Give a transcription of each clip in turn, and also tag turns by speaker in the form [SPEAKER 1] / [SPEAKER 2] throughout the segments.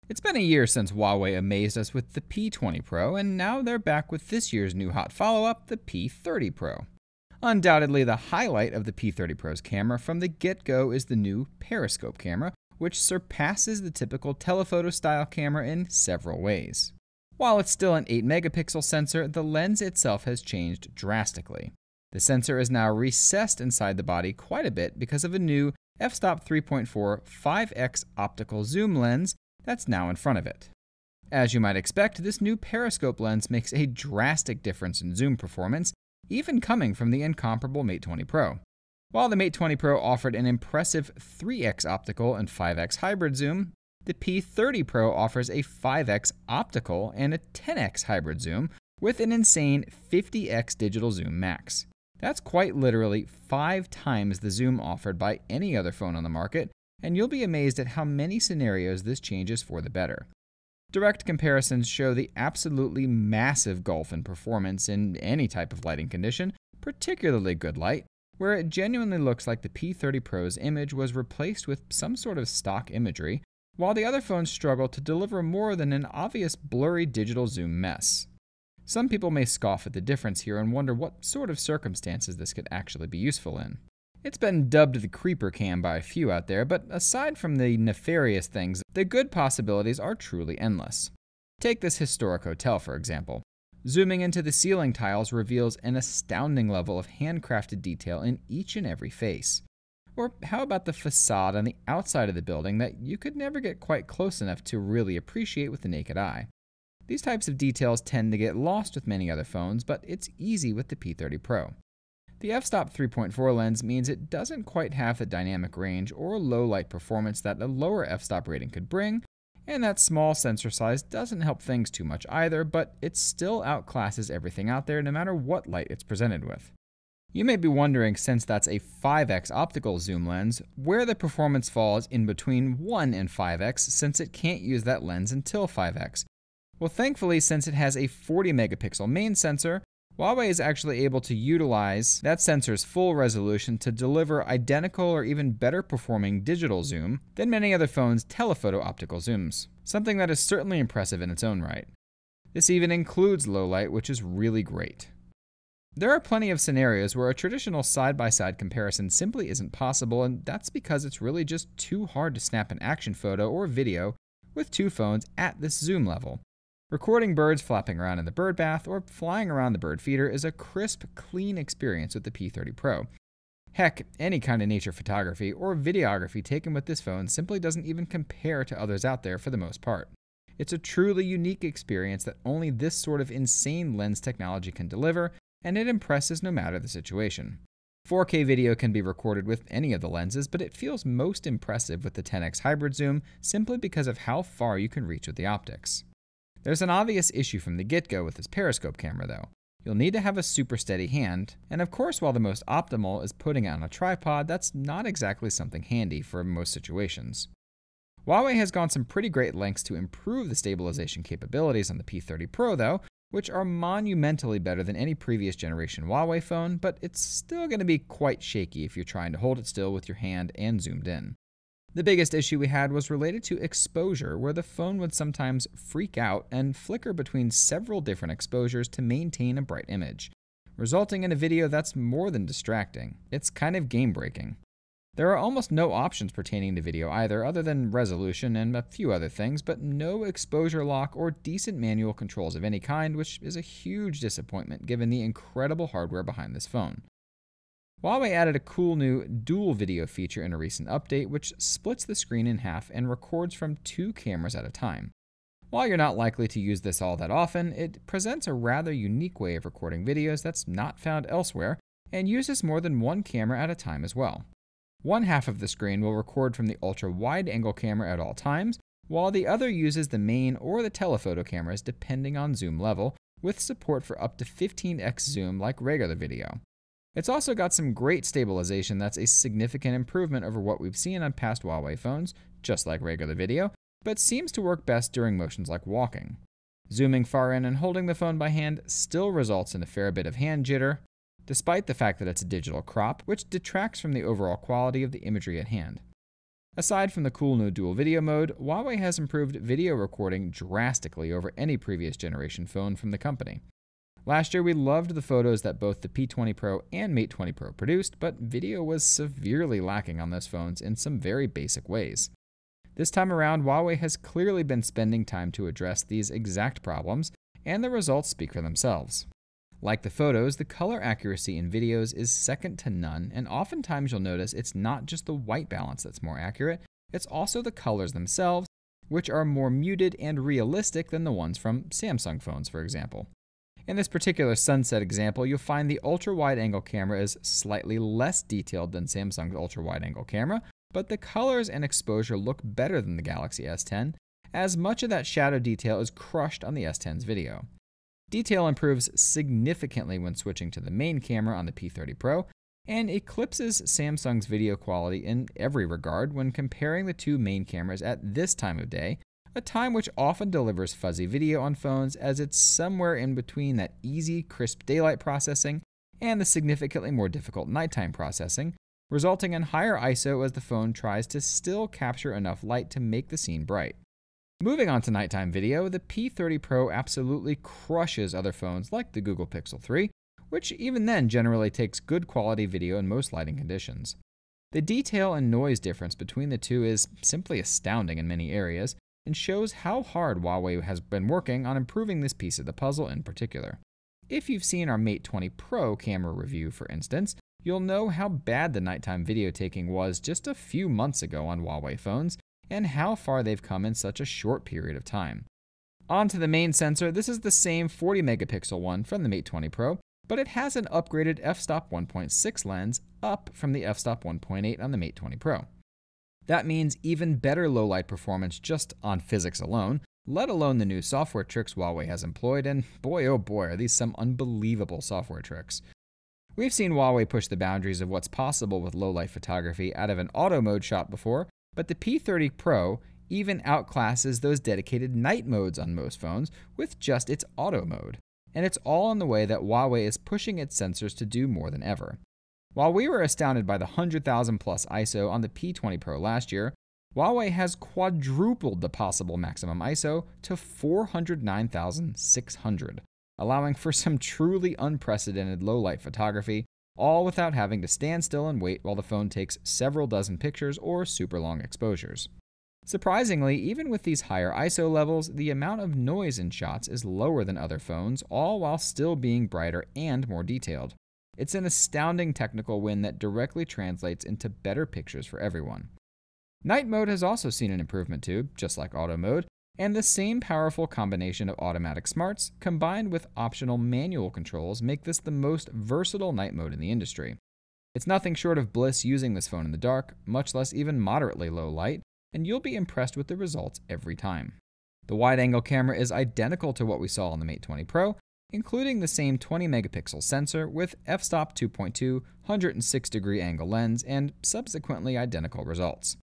[SPEAKER 1] It's been a year since Huawei amazed us with the P20 Pro, and now they're back with this year's new hot follow-up, the P30 Pro. Undoubtedly, the highlight of the P30 Pro's camera from the get-go is the new periscope camera, which surpasses the typical telephoto-style camera in several ways. While it's still an 8-megapixel sensor, the lens itself has changed drastically. The sensor is now recessed inside the body quite a bit because of a new f-stop 3.4 5x optical zoom lens that's now in front of it. As you might expect, this new periscope lens makes a drastic difference in zoom performance, even coming from the incomparable Mate 20 Pro. While the Mate 20 Pro offered an impressive 3x optical and 5x hybrid zoom, the P30 Pro offers a 5x optical and a 10x hybrid zoom with an insane 50x digital zoom max. That's quite literally 5 times the zoom offered by any other phone on the market, and you'll be amazed at how many scenarios this changes for the better. Direct comparisons show the absolutely massive gulf in performance in any type of lighting condition, particularly good light, where it genuinely looks like the P30 Pro's image was replaced with some sort of stock imagery, while the other phones struggle to deliver more than an obvious blurry digital zoom mess. Some people may scoff at the difference here and wonder what sort of circumstances this could actually be useful in. It's been dubbed the creeper cam by a few out there, but aside from the nefarious things, the good possibilities are truly endless. Take this historic hotel, for example. Zooming into the ceiling tiles reveals an astounding level of handcrafted detail in each and every face. Or how about the facade on the outside of the building that you could never get quite close enough to really appreciate with the naked eye? These types of details tend to get lost with many other phones, but it's easy with the P30 Pro. The f-stop 3.4 lens means it doesn't quite have the dynamic range or low light performance that a lower f-stop rating could bring, and that small sensor size doesn't help things too much either, but it still outclasses everything out there no matter what light it's presented with. You may be wondering, since that's a 5x optical zoom lens, where the performance falls in between 1 and 5x since it can't use that lens until 5x. Well, thankfully, since it has a 40 megapixel main sensor, Huawei is actually able to utilize that sensor's full resolution to deliver identical or even better performing digital zoom than many other phones' telephoto optical zooms, something that is certainly impressive in its own right. This even includes low light, which is really great. There are plenty of scenarios where a traditional side-by-side comparison simply isn't possible, and that's because it's really just too hard to snap an action photo or video with two phones at this zoom level. Recording birds flapping around in the bird bath or flying around the bird feeder is a crisp, clean experience with the P30 Pro. Heck, any kind of nature photography or videography taken with this phone simply doesn't even compare to others out there for the most part. It's a truly unique experience that only this sort of insane lens technology can deliver, and it impresses no matter the situation. 4K video can be recorded with any of the lenses, but it feels most impressive with the 10x hybrid zoom simply because of how far you can reach with the optics. There's an obvious issue from the get-go with this periscope camera though. You'll need to have a super steady hand, and of course while the most optimal is putting it on a tripod, that's not exactly something handy for most situations. Huawei has gone some pretty great lengths to improve the stabilization capabilities on the P30 Pro though, which are monumentally better than any previous generation Huawei phone, but it's still going to be quite shaky if you're trying to hold it still with your hand and zoomed in. The biggest issue we had was related to exposure, where the phone would sometimes freak out and flicker between several different exposures to maintain a bright image, resulting in a video that's more than distracting. It's kind of game-breaking. There are almost no options pertaining to video either, other than resolution and a few other things, but no exposure lock or decent manual controls of any kind, which is a huge disappointment given the incredible hardware behind this phone. Huawei added a cool new dual video feature in a recent update, which splits the screen in half and records from 2 cameras at a time. While you're not likely to use this all that often, it presents a rather unique way of recording videos that's not found elsewhere and uses more than 1 camera at a time as well. One half of the screen will record from the ultra-wide-angle camera at all times, while the other uses the main or the telephoto cameras depending on zoom level, with support for up to 15x zoom like regular video. It's also got some great stabilization that's a significant improvement over what we've seen on past Huawei phones, just like regular video, but seems to work best during motions like walking. Zooming far in and holding the phone by hand still results in a fair bit of hand jitter, despite the fact that it's a digital crop, which detracts from the overall quality of the imagery at hand. Aside from the cool new dual video mode, Huawei has improved video recording drastically over any previous generation phone from the company. Last year, we loved the photos that both the P20 Pro and Mate 20 Pro produced, but video was severely lacking on those phones in some very basic ways. This time around, Huawei has clearly been spending time to address these exact problems, and the results speak for themselves. Like the photos, the color accuracy in videos is second to none, and oftentimes you'll notice it's not just the white balance that's more accurate, it's also the colors themselves, which are more muted and realistic than the ones from Samsung phones, for example. In this particular sunset example, you'll find the ultra-wide-angle camera is slightly less detailed than Samsung's ultra-wide-angle camera, but the colors and exposure look better than the Galaxy S10, as much of that shadow detail is crushed on the S10's video. Detail improves significantly when switching to the main camera on the P30 Pro, and eclipses Samsung's video quality in every regard when comparing the two main cameras at this time of day, a time which often delivers fuzzy video on phones as it's somewhere in between that easy, crisp daylight processing and the significantly more difficult nighttime processing, resulting in higher ISO as the phone tries to still capture enough light to make the scene bright. Moving on to nighttime video, the P30 Pro absolutely crushes other phones like the Google Pixel 3, which even then generally takes good quality video in most lighting conditions. The detail and noise difference between the two is simply astounding in many areas, and shows how hard Huawei has been working on improving this piece of the puzzle in particular. If you've seen our Mate 20 Pro camera review, for instance, you'll know how bad the nighttime video taking was just a few months ago on Huawei phones, and how far they've come in such a short period of time. On to the main sensor, this is the same 40 megapixel one from the Mate 20 Pro, but it has an upgraded f-stop 1.6 lens up from the f-stop 1.8 on the Mate 20 Pro. That means even better low-light performance just on physics alone, let alone the new software tricks Huawei has employed, and boy oh boy are these some unbelievable software tricks. We've seen Huawei push the boundaries of what's possible with low-light photography out of an auto mode shot before, but the P30 Pro even outclasses those dedicated night modes on most phones with just its auto mode. And it's all in the way that Huawei is pushing its sensors to do more than ever. While we were astounded by the 100,000 plus ISO on the P20 Pro last year, Huawei has quadrupled the possible maximum ISO to 409,600, allowing for some truly unprecedented low-light photography, all without having to stand still and wait while the phone takes several dozen pictures or super long exposures. Surprisingly, even with these higher ISO levels, the amount of noise in shots is lower than other phones, all while still being brighter and more detailed. It's an astounding technical win that directly translates into better pictures for everyone. Night mode has also seen an improvement too, just like auto mode, and the same powerful combination of automatic smarts combined with optional manual controls make this the most versatile night mode in the industry. It's nothing short of bliss using this phone in the dark, much less even moderately low light, and you'll be impressed with the results every time. The wide-angle camera is identical to what we saw on the Mate 20 Pro, including the same 20 megapixel sensor with f-stop 2.2 106-degree angle lens and subsequently identical results.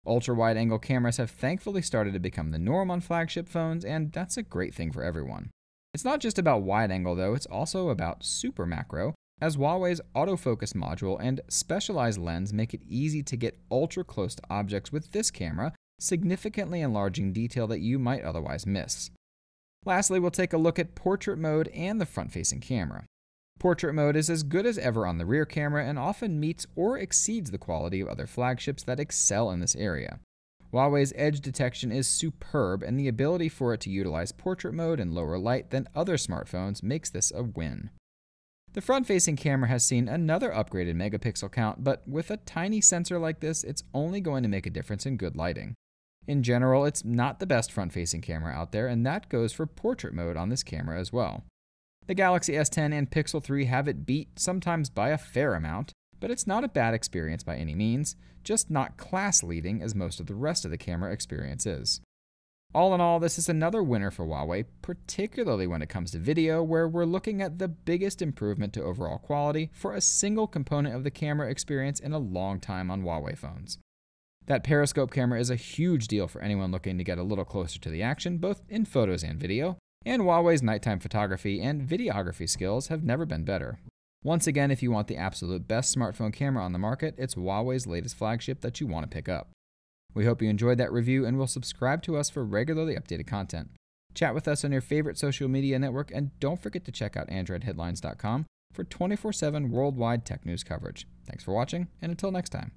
[SPEAKER 1] Ultra-wide-angle cameras have thankfully started to become the norm on flagship phones, and that's a great thing for everyone. It's not just about wide-angle though, it's also about super macro, as Huawei's autofocus module and specialized lens make it easy to get ultra close to objects with this camera, significantly enlarging detail that you might otherwise miss. Lastly, we'll take a look at portrait mode and the front-facing camera. Portrait mode is as good as ever on the rear camera and often meets or exceeds the quality of other flagships that excel in this area. Huawei's edge detection is superb, and the ability for it to utilize portrait mode in lower light than other smartphones makes this a win. The front-facing camera has seen another upgraded megapixel count, but with a tiny sensor like this, it's only going to make a difference in good lighting. In general, it's not the best front-facing camera out there, and that goes for portrait mode on this camera as well. The Galaxy S10 and Pixel 3 have it beat, sometimes by a fair amount, but it's not a bad experience by any means, just not class-leading as most of the rest of the camera experience is. All in all, this is another winner for Huawei, particularly when it comes to video, where we're looking at the biggest improvement to overall quality for a single component of the camera experience in a long time on Huawei phones. That periscope camera is a huge deal for anyone looking to get a little closer to the action, both in photos and video, and Huawei's nighttime photography and videography skills have never been better. Once again, if you want the absolute best smartphone camera on the market, it's Huawei's latest flagship that you want to pick up. We hope you enjoyed that review and will subscribe to us for regularly updated content. Chat with us on your favorite social media network, and don't forget to check out AndroidHeadlines.com for 24/7 worldwide tech news coverage. Thanks for watching, and until next time.